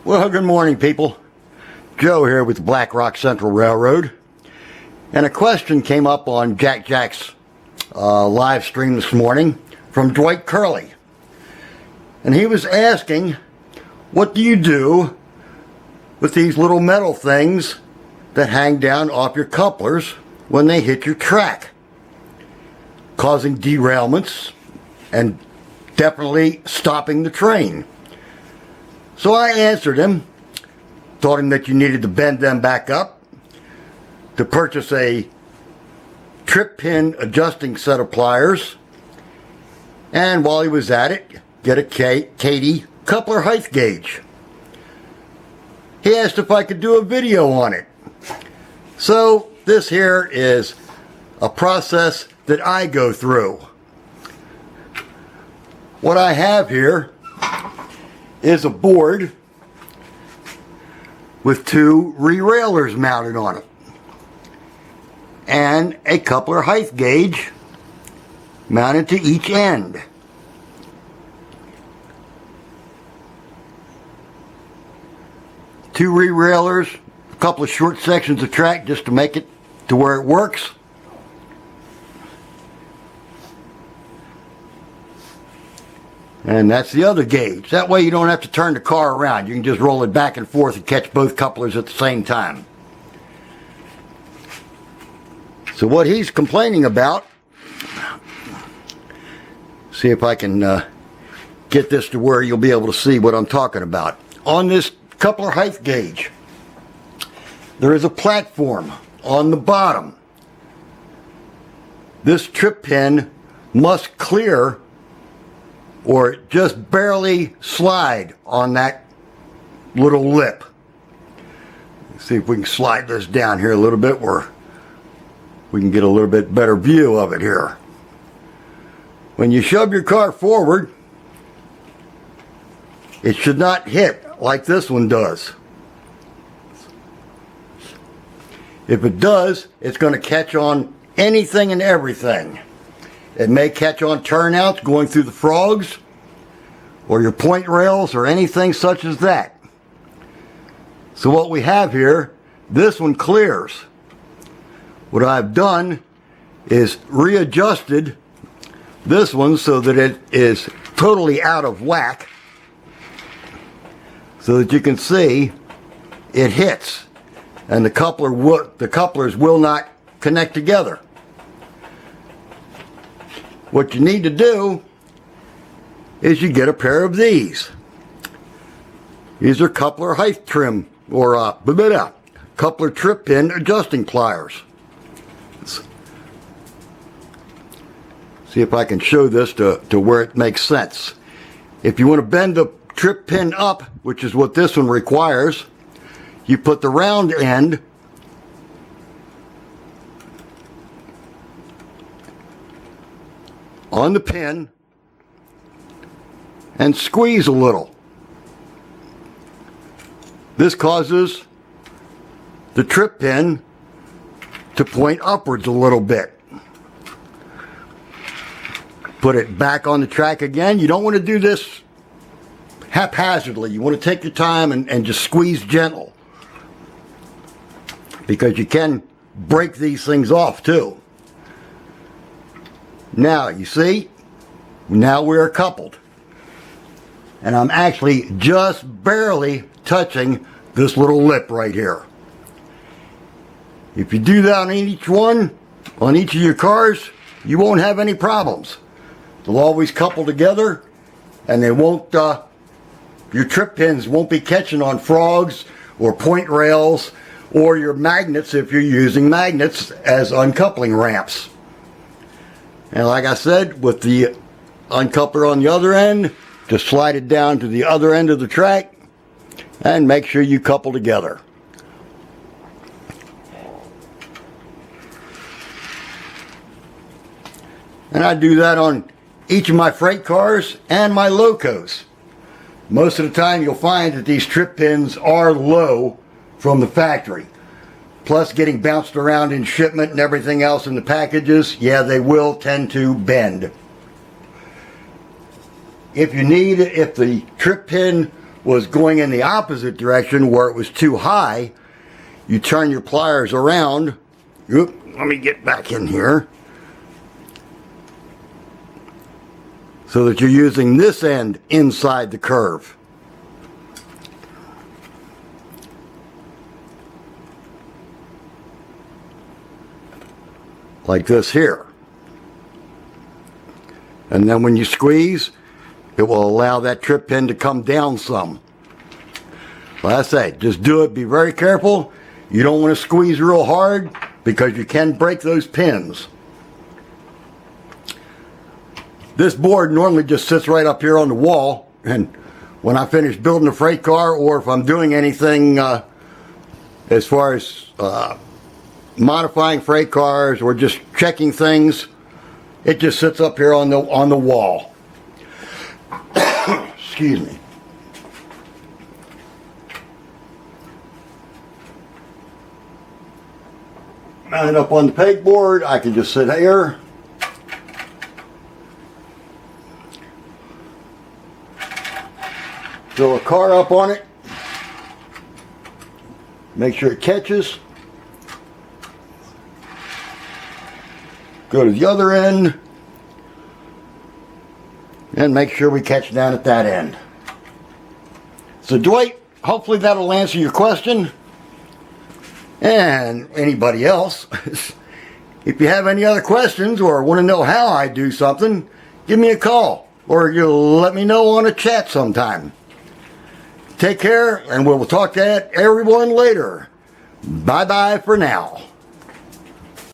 Well, good morning, people. Joe here with the Black Rock Central Railroad. And a question came up on Jack's live stream this morning from Dwight Curley. And he was asking, what do you do with these little metal things that hang down off your couplers when they hit your track, causing derailments and definitely stopping the train? So I answered him, told him that you needed to bend them back up, to purchase a trip pin adjusting set of pliers, and while he was at it, get a Katie coupler height gauge. He asked if I could do a video on it. So this here is a process that I go through. What I have here is a board with two re-railers mounted on it and a coupler height gauge mounted to each end. Two re-railers, a couple of short sections of track just to make it to where it works. And that's the other gauge. That way you don't have to turn the car around. You can just roll it back and forth and catch both couplers at the same time. So what he's complaining about, see if I can get this to where you'll be able to see what I'm talking about. On this coupler height gauge, there is a platform on the bottom. This trip pin must clear or just barely slide on that little lip. Let's see if we can slide this down here a little bit where we can get a little bit better view of it here. When you shove your car forward, it should not hit like this one does. If it does, it's going to catch on anything and everything. It may catch on turnouts going through the frogs or your point rails or anything such as that. So what we have here, this one clears. What I've done is readjusted this one so that it is totally out of whack, so that you can see it hits and the couplers will not connect together. What you need to do is you get a pair of these. These are coupler height trim or coupler trip pin adjusting pliers. See if I can show this to where it makes sense. If you want to bend the trip pin up, which is what this one requires, you put the round end on the pin and squeeze a little. This causes the trip pin to point upwards a little bit. Put it back on the track again. You don't want to do this haphazardly. You want to take your time and just squeeze gentle, because you can break these things off too. Now, you see, now we're coupled. And I'm actually just barely touching this little lip right here. If you do that on each one, on each of your cars, you won't have any problems. They'll always couple together, and they won't, your trip pins won't be catching on frogs or point rails or your magnets if you're using magnets as uncoupling ramps. And like I said, with the uncoupler on the other end, just slide it down to the other end of the track and make sure you couple together. And I do that on each of my freight cars and my locos. Most of the time you'll find that these trip pins are low from the factory. Plus getting bounced around in shipment and everything else in the packages, yeah, they will tend to bend. If the trip pin was going in the opposite direction where it was too high, you turn your pliers around. Oop, let me get back in here. So that you're using this end inside the curve. Like this here. And then when you squeeze, it will allow that trip pin to come down some. Like I say, just do it. Be very careful. You don't want to squeeze real hard because you can break those pins. This board normally just sits right up here on the wall, and when I finish building a freight car, or if I'm doing anything as far as modifying freight cars or just checking things, it just sits up here on the wall. Excuse me. Mount it up on the pegboard. I can just sit here. Throw a car up on it. Make sure it catches. Go to the other end. And make sure we catch down at that end. So Dwight, hopefully that'll answer your question. And anybody else. If you have any other questions or want to know how I do something, give me a call. Or you'll let me know on a chat sometime. Take care, and we'll talk to everyone later. Bye-bye for now.